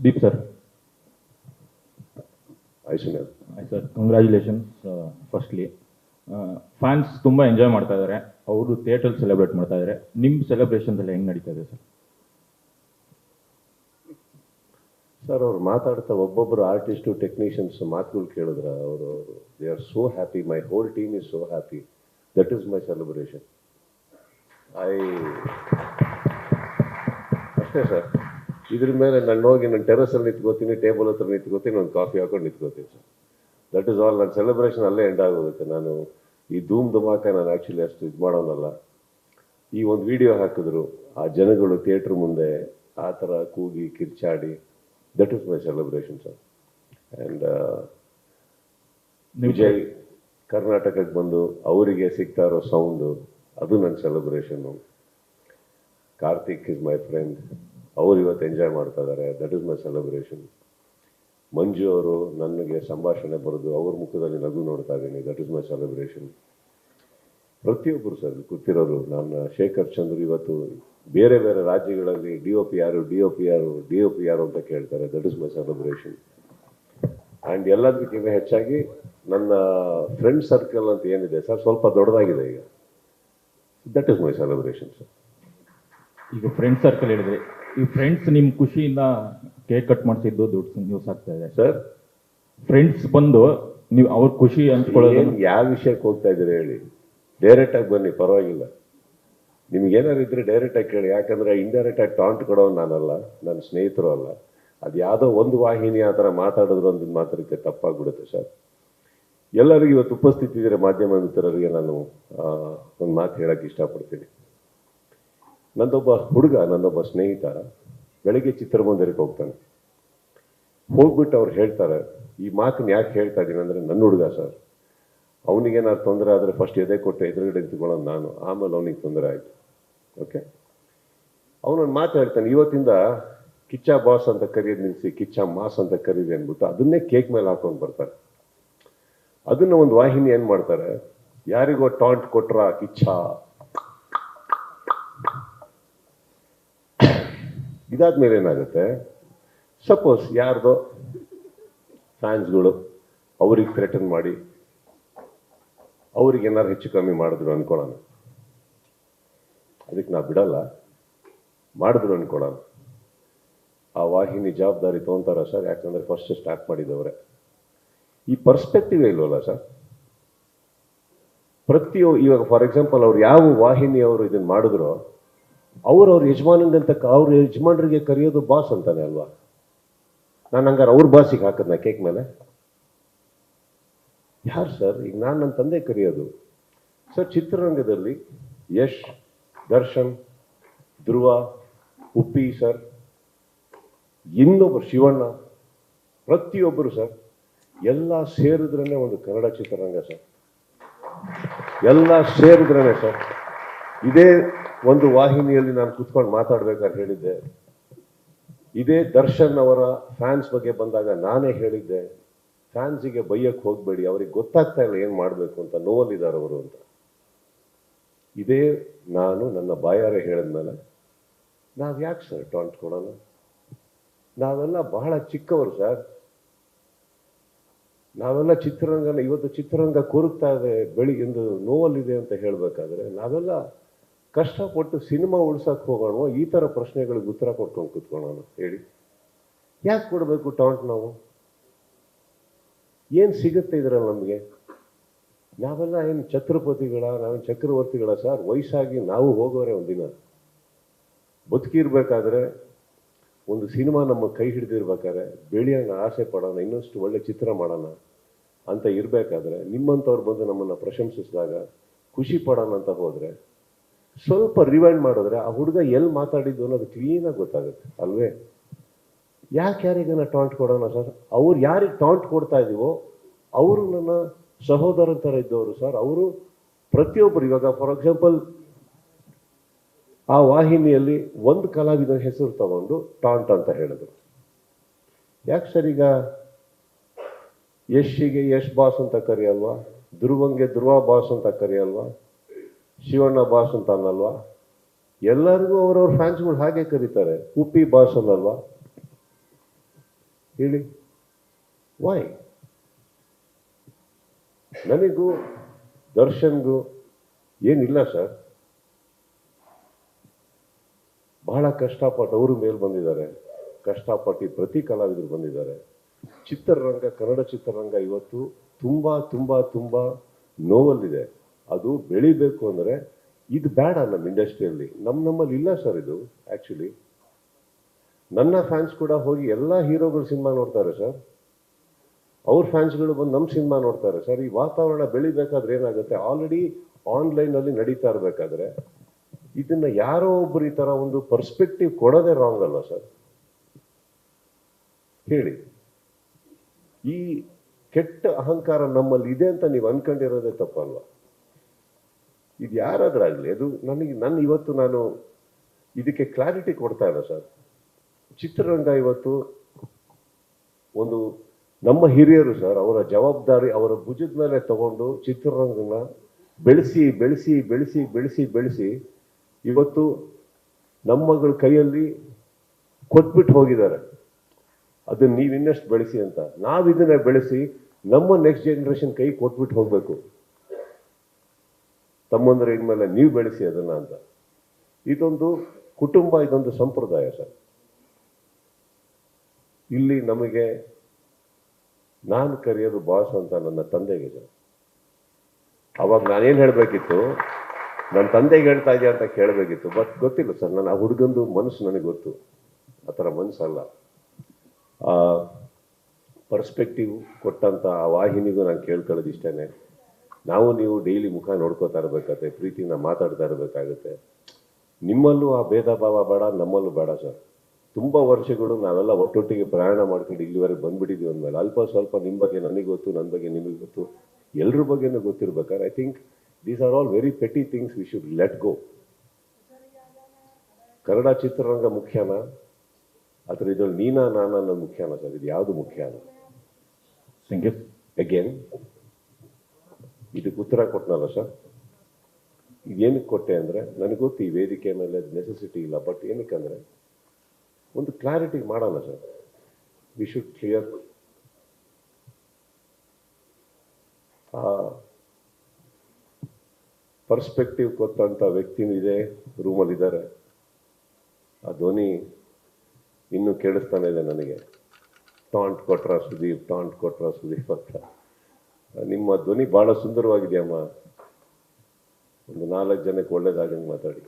Deep sir. Hi Sunil. Hi sir. Congratulations. Firstly, fans ತುಂಬ enjoy ಮಾಡ್ತಾ ಇದ್ದಾರೆ. ಅವರು ಥಿಯೇಟ್ರಲ್ಲಿ ಸೆಲೆಬ್ರೇಟ್ ಮಾಡ್ತಾ ಇದ್ದಾರೆ. ನಿಮ್ಮ ಸೆಲೆಬ್ರೇಷನ್ಸ್ ಎಲ್ಲ ಹೆಂಗೆ ನಡೀತಾ ಇದೆ ಸರ್? ಸರ್ ಅವ್ರು ಮಾತಾಡ್ತಾ ಒಬ್ಬೊಬ್ಬರು ಆರ್ಟಿಸ್ಟು ಟೆಕ್ನಿಷಿಯನ್ಸ್ ಮಾತುಗಳು ಕೇಳಿದ್ರೆ ಅವರು they are so happy. My whole team is so happy. That is my celebration. ಅಷ್ಟೇ ಸರ್. ಇದ್ರ ಮೇಲೆ ನಾನು ಹೋಗಿ ನಾನು ಟೆರಸಲ್ಲಿ ನಿಂತ್ಕೋತೀನಿ, ಟೇಬಲ್ ಹತ್ರ ನಿಂತ್ಕೋತೀನಿ, ಒಂದು ಕಾಫಿ ಹಾಕೊಂಡು ನಿಂತ್ಕೋತೀನಿ ಸರ್. That is all. ನನ್ನ ಸೆಲೆಬ್ರೇಷನ್ ಅಲ್ಲೇ ಎಂಡ್ ಆಗೋಗುತ್ತೆ. ನಾನು ಈ ಧೂಮ್ ಧುಮಾಕ ನಾನು ಆ್ಯಕ್ಚುಲಿ ಅಷ್ಟು ಇದು ಮಾಡೋನಲ್ಲ. ಈ ಒಂದು ವಿಡಿಯೋ ಹಾಕಿದ್ರು, ಆ ಜನಗಳು ಥಿಯೇಟ್ರ್ ಮುಂದೆ ಆ ಥರ ಕೂಗಿ ಕಿರ್ಚಾಡಿ, that is my celebration sir. And Vijay ಕರ್ನಾಟಕಕ್ಕೆ ಬಂದು ಅವರಿಗೆ ಸಿಗ್ತಾ ಇರೋ ಸೌಂಡು, ಅದು ನನ್ನ ಸೆಲೆಬ್ರೇಷನ್ನು. ಕಾರ್ತಿಕ್ ಇಸ್ ಮೈ ಫ್ರೆಂಡ್, ಅವ್ರು ಇವತ್ತು ಎಂಜಾಯ್ ಮಾಡ್ತಾ ಇದ್ದಾರೆ, that is my celebration. Manju ಅವರು ನನಗೆ ಸಂಭಾಷಣೆ ಬರೆದು ಅವ್ರ ಮುಖದಲ್ಲಿ ನಗು ನೋಡ್ತಾ ಇದ್ದೀನಿ, ದಟ್ ಈಸ್ ಮೈ ಸೆಲೆಬ್ರೇಷನ್. ಪ್ರತಿಯೊಬ್ಬರು ಸರ್ ಕೂತಿರೋರು, ನಾನು ಶೇಖರ್ ಚಂದ್ರ ಇವತ್ತು ಬೇರೆ ಬೇರೆ ರಾಜ್ಯಗಳಲ್ಲಿ ಡಿ ಒ ಪಿ ಯಾರು ಅಂತ ಕೇಳ್ತಾರೆ, that is my celebration. And ಎಲ್ಲದಕ್ಕಿಂತ ಹೆಚ್ಚಾಗಿ ನನ್ನ ಫ್ರೆಂಡ್ ಸರ್ಕಲ್ ಅಂತ ಏನಿದೆ ಸರ್, ಸ್ವಲ್ಪ ದೊಡ್ಡದಾಗಿದೆ ಈಗ. That is my celebration sir. ಈಗ ಫ್ರೆಂಡ್ ಸರ್ಕಲ್ ಹೇಳಿದ್ರೆ, ಈ ಫ್ರೆಂಡ್ಸ್ ನಿಮ್ಮ ಖುಷಿಯಿಂದ ಕೇಕ್ ಕಟ್ ಮಾಡಿಸಿದ್ದು ದೊಡ್ಡ ನ್ಯೂಸ್ ಆಗ್ತಾ ಇದೆ ಸರ್. ಫ್ರೆಂಡ್ಸ್ ಬಂದು ನೀವು ಅವ್ರ ಖುಷಿ ಹಂಚ್ಕೊಳ್ಳೋದು ಯಾವ ವಿಷಯಕ್ಕೆ ಹೋಗ್ತಾ ಇದ್ದೀರಿ ಹೇಳಿ? ಡೈರೆಕ್ಟಾಗಿ ಬನ್ನಿ, ಪರವಾಗಿಲ್ಲ. ನಿಮ್ಗೇನಾದ್ರು ಇದ್ರೆ ಡೈರೆಕ್ಟಾಗಿ ಕೇಳಿ. ಯಾಕಂದರೆ ಇಂಡೈರೆಕ್ಟಾಗಿ ಟಾಂಟ್ ಕೊಡೋನು ನಾನಲ್ಲ, ನನ್ನ ಸ್ನೇಹಿತರು ಅಲ್ಲ. ಅದು ಯಾವುದೋ ಒಂದು ವಾಹಿನಿ ಆ ಥರ ಮಾತಾಡಿದ್ರು ಅಂತ ಮಾತಾಡೋಕ್ಕೆ ತಪ್ಪಾಗ್ಬಿಡುತ್ತೆ ಸರ್. ಎಲ್ಲರಿಗೂ ಇವತ್ತು ಉಪಸ್ಥಿತಿ ಇದ್ದರೆ ಮಾಧ್ಯಮ ಮಿತ್ರರಿಗೆ ನಾನು ಒಂದು ಮಾತು ಹೇಳೋಕ್ಕೆ ಇಷ್ಟಪಡ್ತೀನಿ. ನನ್ನೊಬ್ಬ ಸ್ನೇಹಿತ ಬೆಳಗ್ಗೆ ಚಿತ್ರಮಂದಿರಕ್ಕೆ ಹೋಗ್ತಾನೆ. ಹೋಗ್ಬಿಟ್ಟು ಅವ್ರು ಹೇಳ್ತಾರೆ, ಈ ಮಾತನ್ನ ಯಾಕೆ ಹೇಳ್ತಾ ಇದ್ದೀನಿ ಅಂದರೆ, ನನ್ನ ಹುಡುಗ ಸರ್, ಅವನಿಗೇನಾದ್ರು ತೊಂದರೆ ಆದರೆ ಫಸ್ಟ್ ಎದೆ ಕೊಟ್ಟು ಎದುರುಗಡೆ ನಿಂತ್ಕೊಳ್ಳೋದು ನಾನು, ಆಮೇಲೆ ಅವನಿಗೆ ತೊಂದರೆ ಆಯಿತು. ಓಕೆ, ಅವನೊಂದು ಮಾತು ಹೇಳ್ತಾನೆ, ಇವತ್ತಿಂದ ಕಿಚ್ಚ ಬಾಸ್ ಅಂತ ಕರೆಯೋದು ನಿಲ್ಲಿಸಿ ಕಿಚ್ಚ ಮಾಸ್ ಅಂತ ಕರೀರಿ ಅಂದ್ಬಿಟ್ಟು ಅದನ್ನೇ ಕೇಕ್ ಮೇಲೆ ಹಾಕೊಂಡು ಬರ್ತಾರೆ. ಅದನ್ನು ಒಂದು ವಾಹಿನಿ ಏನು ಮಾಡ್ತಾರೆ, ಯಾರಿಗೋ ಟಾಂಟ್ ಕೊಟ್ರ ಕಿಚ್ಚ, ಇದಾದ್ಮೇಲೆ ಏನಾಗುತ್ತೆ, ಸಪೋಸ್ ಯಾರ್ದೋ ಫ್ಯಾನ್ಸ್ಗಳು ಅವ್ರಿಗೆ ಥ್ರೆಟನ್ ಮಾಡಿ ಅವ್ರಿಗೆ ಏನಾರು ಹೆಚ್ಚು ಕಮ್ಮಿ ಮಾಡಿದ್ರು ಅನ್ಕೊಳ್ಳೋಣ, ಅದಕ್ಕೆ ನಾ ಬಿಡಲ್ಲ. ಮಾಡಿದ್ರು ಅನ್ಕೊಳ್ಳೋಣ, ಆ ವಾಹಿನಿ ಜವಾಬ್ದಾರಿ ತೊಗೊತಾರ ಸರ್. ಯಾಕಂದರೆ ಫಸ್ಟ್ ಸ್ಟಾರ್ಟ್ ಮಾಡಿದವ್ರೆ. ಈ ಪರ್ಸ್ಪೆಕ್ಟಿವ್ ಇಲ್ವಲ್ಲ ಸರ್. ಇವಾಗ ಫಾರ್ ಎಕ್ಸಾಂಪಲ್ ಅವ್ರು ಯಾವ ವಾಹಿನಿಯವರು ಇದನ್ನು ಮಾಡಿದ್ರು, ಅವ್ರ ಯಜಮಾನಂಗಂತ ಅವ್ರ ಯಜಮಾನರಿಗೆ ಕರೆಯೋದು ಬಾಸ್ ಅಂತಾನೆ ಅಲ್ವಾ? ನಾನು ಹಂಗಾರೆ ಅವ್ರ ಬಾಸಿಗೆ ಹಾಕಿದ್ನ ಕೇಕ್ ಮೇಲೆ? ಯಾರು ಸರ್? ಈಗ ನಾನು ನನ್ನ ತಂದೆ ಕರೆಯೋದು ಸರ್. ಚಿತ್ರರಂಗದಲ್ಲಿ ಯಶ್, ದರ್ಶನ್, ಧ್ರುವ, ಉಪ್ಪಿ ಸರ್, ಇನ್ನೊಬ್ಬರು ಶಿವಣ್ಣ, ಪ್ರತಿಯೊಬ್ಬರು ಸರ್, ಎಲ್ಲ ಸೇರಿದ್ರೇ ಒಂದು ಕನ್ನಡ ಚಿತ್ರರಂಗ ಸರ್. ಎಲ್ಲ ಸೇರಿದ್ರೇ ಸರ್. ಇದೇ ಒಂದು ವಾಹಿನಿಯಲ್ಲಿ ನಾನು ಕೂತ್ಕೊಂಡು ಮಾತಾಡ್ಬೇಕಾದ್ರೆ ಹೇಳಿದ್ದೆ, ಇದೇ ದರ್ಶನ್ ಅವರ ಫ್ಯಾನ್ಸ್ ಬಗ್ಗೆ ಬಂದಾಗ ನಾನೇ ಹೇಳಿದ್ದೆ, ಫ್ಯಾನ್ಸಿಗೆ ಬೈಯಕ್ಕೆ ಹೋಗಬೇಡಿ, ಅವ್ರಿಗೆ ಗೊತ್ತಾಗ್ತಾ ಇಲ್ಲ ಏನು ಮಾಡಬೇಕು ಅಂತ, ನೋವಲ್ಲಿದ್ದಾರೆ ಅವರು ಅಂತ. ಇದೇ ನಾನು ನನ್ನ ಬಾಯಾರೆ ಹೇಳಿದ್ಮೇಲೆ ನಾವು ಯಾಕೆ ಸರ್ ಟಾಂಟ್ ಕೊಡೋಣ? ನಾವೆಲ್ಲ ಬಹಳ ಚಿಕ್ಕವರು ಸರ್. ನಾವೆಲ್ಲ ಚಿತ್ರರಂಗನ ಇವತ್ತು ಚಿತ್ರರಂಗ ಕೊರಗ್ತಾ ಇದೆ, ಬೆಳಿಗ್ಗೆಂದು ನೋವಲ್ಲಿದೆ ಅಂತ ಹೇಳಬೇಕಾದ್ರೆ ನಾವೆಲ್ಲ ಕಷ್ಟಪಟ್ಟು ಸಿನಿಮಾ ಉಳ್ಸಕ್ಕೆ ಹೋಗೋಣ, ಈ ಥರ ಪ್ರಶ್ನೆಗಳಿಗೆ ಉತ್ತರ ಕೊಟ್ಕೊಂಡು ಕೂತ್ಕೊಳ್ಳೋಣ ಹೇಳಿ? ಯಾಕೆ ಕೊಡಬೇಕು ಟಾಂಟ್? ನಾವು ಏನು ಸಿಗುತ್ತೆ ಇದರಲ್ಲಿ ನಮಗೆ? ನಾವೆಲ್ಲ ಏನು ಛತ್ರಪತಿಗಳ, ನಾವೇನು ಚಕ್ರವರ್ತಿಗಳ ಸರ್? ವಯಸ್ಸಾಗಿ ನಾವು ಹೋಗೋರೆ ಒಂದಿನ. ಬದುಕಿರ್ಬೇಕಾದ್ರೆ ಒಂದು ಸಿನಿಮಾ ನಮ್ಮ ಕೈ ಹಿಡಿದಿರ್ಬೇಕಾದ್ರೆ ಬೆಳೆಯೋಣ, ಆಸೆ ಪಡೋಣ, ಇನ್ನಷ್ಟು ಒಳ್ಳೆ ಚಿತ್ರ ಮಾಡೋಣ ಅಂತ ಇರಬೇಕಾದ್ರೆ ನಿಮ್ಮಂಥವ್ರು ಬಂದು ನಮ್ಮನ್ನು ಪ್ರಶಂಸಿಸಿದಾಗ ಖುಷಿ ಪಡೋಣ ಅಂತ ಹೋದರೆ, ಸ್ವಲ್ಪ ರಿವೈಂಡ್ ಮಾಡಿದ್ರೆ ಆ ಹುಡುಗ ಎಲ್ಲಿ ಮಾತಾಡಿದ್ದು ಅನ್ನೋದು ಕ್ಲೀನಾಗಿ ಗೊತ್ತಾಗುತ್ತೆ ಅಲ್ವೇ? ಯಾರಿಗನ ಟಾಂಟ್ ಕೊಡೋಣ ಸರ್? ಅವ್ರು ಯಾರಿಗೆ ಟಾಂಟ್ ಕೊಡ್ತಾ ಇದೀವೋ ಅವರು ನನ್ನ ಸಹೋದರರ ಥರ ಇದ್ದವರು ಸರ್. ಅವರು ಪ್ರತಿಯೊಬ್ಬರು, ಇವಾಗ ಫಾರ್ ಎಕ್ಸಾಂಪಲ್ ಆ ವಾಹಿನಿಯಲ್ಲಿ ಒಂದು ಕಲಾವಿದನ ಹೆಸರು ತಗೊಂಡು ಟಾಂಟ್ ಅಂತ ಹೇಳಿದ್ರು. ಯಾಕೆ ಸರ್? ಈಗ ಯಶ್ಗೆ ಯಶ್ ಬಾಸ್ ಅಂತ ಕರೆಯಲ್ವಾ? ಧ್ರುವಂಗೆ ಧ್ರುವ ಬಾಸ್ ಅಂತ ಕರೆಯಲ್ವಾ? ಶಿವಣ್ಣ ಬಾಸ್ ಅಂತ ಅನ್ನಲ್ವಾ? ಎಲ್ಲರಿಗೂ ಅವರವ್ರ ಫ್ಯಾನ್ಸ್ಗಳು ಹಾಗೆ ಕರೀತಾರೆ. ಉಪ್ಪಿ ಬಾಸ್ ಅನ್ನಲ್ವಾ? ಹೇಳಿ, ವೈ? ನನಗೂ ದರ್ಶನ್ಗೂ ಏನಿಲ್ಲ ಸರ್. ಬಹಳ ಕಷ್ಟಪಟ್ಟು ಅವರು ಮೇಲೆ ಬಂದಿದ್ದಾರೆ, ಕಷ್ಟಪಟ್ಟು ಪ್ರತಿ ಕಲಾವಿದರು ಬಂದಿದ್ದಾರೆ. ಚಿತ್ರರಂಗ, ಕನ್ನಡ ಚಿತ್ರರಂಗ ಇವತ್ತು ತುಂಬಾ ತುಂಬಾ ತುಂಬಾ ನೋವಲ್ಲಿದೆ. ಅದು ಬೆಳಿಬೇಕು ಅಂದ್ರೆ ಇದು ಬೇಡ ನಮ್ಮ ಇಂಡಸ್ಟ್ರಿಯಲ್ಲಿ. ನಮ್ಮಲ್ಲಿ ಇಲ್ಲ ಸರ್ ಇದು. ಆಕ್ಚುಲಿ ನನ್ನ ಫ್ಯಾನ್ಸ್ ಕೂಡ ಹೋಗಿ ಎಲ್ಲ ಹೀರೋಗಳು ಸಿನಿಮಾ ನೋಡ್ತಾರೆ ಸರ್. ಅವ್ರ ಫ್ಯಾನ್ಸ್ಗಳು ಬಂದು ನಮ್ಮ ಸಿನಿಮಾ ನೋಡ್ತಾರೆ ಸರ್. ಈ ವಾತಾವರಣ ಬೆಳಿಬೇಕಾದ್ರೆ ಏನಾಗುತ್ತೆ, ಆಲ್ರೆಡಿ ಆನ್ಲೈನಲ್ಲಿ ನಡೀತಾ ಇರಬೇಕಾದ್ರೆ ಇದನ್ನ ಯಾರೋ ಒಬ್ರು ಈ ತರ ಒಂದು ಪರ್ಸ್ಪೆಕ್ಟಿವ್ ಕೊಡೋದೇ ರಾಂಗ್ ಅಲ್ಲ ಸರ್? ಹೇಳಿ. ಈ ಕೆಟ್ಟ ಅಹಂಕಾರ ನಮ್ಮಲ್ಲಿ ಇದೆ ಅಂತ ನೀವು ಅನ್ಕೊಂಡಿರೋದೇ ತಪ್ಪಲ್ವಾ? ಇದು ಯಾರಾದ್ರಾಗ್ಲಿ, ಅದು ಇವತ್ತು ನಾನು ಇದಕ್ಕೆ ಕ್ಲಾರಿಟಿ ಕೊಡ್ತಾ ಇಲ್ಲ ಸರ್. ಚಿತ್ರರಂಗ ಇವತ್ತು ಒಂದು ನಮ್ಮ ಹಿರಿಯರು ಸರ್, ಅವರ ಜವಾಬ್ದಾರಿ ಅವರ ಭುಜದ ಮೇಲೆ ತಗೊಂಡು ಚಿತ್ರರಂಗನ ಬೆಳೆಸಿ ಬೆಳೆಸಿ ಬೆಳೆಸಿ ಬೆಳೆಸಿ ಬೆಳೆಸಿ ಇವತ್ತು ನಮ್ಮಗಳ ಕೈಯಲ್ಲಿ ಕೊಟ್ಬಿಟ್ಟು ಹೋಗಿದ್ದಾರೆ. ಅದನ್ನ ನೀವು ಇನ್ನಷ್ಟು ಬೆಳೆಸಿ ಅಂತ. ನಾವಿದನ್ನ ಬೆಳೆಸಿ ನಮ್ಮ ನೆಕ್ಸ್ಟ್ ಜನರೇಷನ್ ಕೈ ಕೊಟ್ಬಿಟ್ಟು ಹೋಗ್ಬೇಕು. ತಮ್ಮಂದ್ರೆ ಇನ್ಮೇಲೆ ನೀವು ಬೆಳೆಸಿ ಅದನ್ನ ಅಂತ. ಇದೊಂದು ಕುಟುಂಬ, ಇದೊಂದು ಸಂಪ್ರದಾಯ ಸರ್. ಇಲ್ಲಿ ನಮಗೆ ನಾನು ಕರೆಯೋದು ಬಾಸ್ ಅಂತ ನನ್ನ ತಂದೆಗೆ ಸರ್. ಅವಾಗ ನಾನೇನು ಹೇಳಬೇಕಿತ್ತು, ನನ್ನ ತಂದೆಗೆ ಹೇಳ್ತಾ ಇದೆಯಾ ಅಂತ ಕೇಳಬೇಕಿತ್ತು. ಬಟ್ ಗೊತ್ತಿಲ್ಲ ಸರ್, ನನ್ನ ಆ ಹುಡುಗಂದು ಮನಸ್ಸು ನನಗೆ ಗೊತ್ತು. ಆ ಥರ ಮನಸ್ಸಲ್ಲ. ಆ ಪರ್ಸ್ಪೆಕ್ಟಿವ್ ಕೊಟ್ಟಂಥ ಆ ವಾಹಿನಿಗೂ ನಾನು ಕೇಳ್ಕೊಳ್ಳೋದು ಇಷ್ಟೇ. ನಾವು ನೀವು ಡೈಲಿ ಮುಖ ನೋಡ್ಕೋತಾ ಇರಬೇಕಾಗುತ್ತೆ, ಪ್ರೀತಿನ ಮಾತಾಡ್ತಾ ಇರಬೇಕಾಗುತ್ತೆ. ನಿಮ್ಮಲ್ಲೂ ಆ ಭೇದ ಭಾವ ಬೇಡ, ನಮ್ಮಲ್ಲೂ ಬೇಡ ಸರ್. ತುಂಬ ವರ್ಷಗಳು ನಾವೆಲ್ಲ ಒಟ್ಟೊಟ್ಟಿಗೆ ಪ್ರಯಾಣ ಮಾಡ್ಕೊಂಡು ಇಲ್ಲಿವರೆಗೆ ಬಂದ್ಬಿಟ್ಟಿದ್ದೀವಿ ಅಂದಮೇಲೆ ಅಲ್ಪ ಸ್ವಲ್ಪ ನಿಮ್ಮ ಬಗ್ಗೆ ನನಗೆ ಗೊತ್ತು, ನನ್ನ ಬಗ್ಗೆ ನಿಮಗೆ ಗೊತ್ತು, ಎಲ್ಲರ ಬಗ್ಗೆನೂ ಗೊತ್ತಿರ್ಬೇಕಾದ್ರೆ I think these are all very petty things we should let go. Kannada ಚಿತ್ರರಂಗ ಮುಖ್ಯನಾ ಅಥವಾ ಇದ್ರಲ್ಲಿ ನೀನಾ ನಾನಾ ಅನ್ನೋದು ಮುಖ್ಯನಾ ಸರ್? ಇದು ಯಾವುದು ಮುಖ್ಯ ಅಲ್ಲ. Thank you. ಅಗೇನ್ ಇದಕ್ಕೆ ಉತ್ತರ ಕೊಟ್ಟನಲ್ಲ ಸರ್. ಇದೇನಕ್ಕೆ ಕೊಟ್ಟೆ ಅಂದರೆ, ನನಗೆ ಗೊತ್ತು ಈ ವೇದಿಕೆ ಮೇಲೆ ನೆಸೆಸಿಟಿ ಇಲ್ಲ. ಬಟ್ ಏನಕ್ಕೆ ಅಂದರೆ ಒಂದು ಕ್ಲಾರಿಟಿ ಮಾಡೋಣ sir. We should clear. Perspective ಕೊಟ್ಟಂಥ ವ್ಯಕ್ತಿನೂ ಇದೆ, ರೂಮಲ್ಲಿದ್ದಾರೆ. ಆ ಧ್ವನಿ ಇನ್ನೂ ಕೇಳಿಸ್ತಾನೆ ಇದೆ ನನಗೆ. ಟಾಂಟ್ ಕೊಟ್ರ ಸುದೀಪ್, ಟಾಂಟ್ ಕೊಟ್ರ ಸುದೀಪ್ ಅಂತ. ನಿಮ್ಮ ಧ್ವನಿ ಭಾಳ ಸುಂದರವಾಗಿದೆಯಮ್ಮ. ಒಂದು 4 ಜನಕ್ಕೆ ಒಳ್ಳೇದಾಗಂಗೆ ಮಾತಾಡಿ.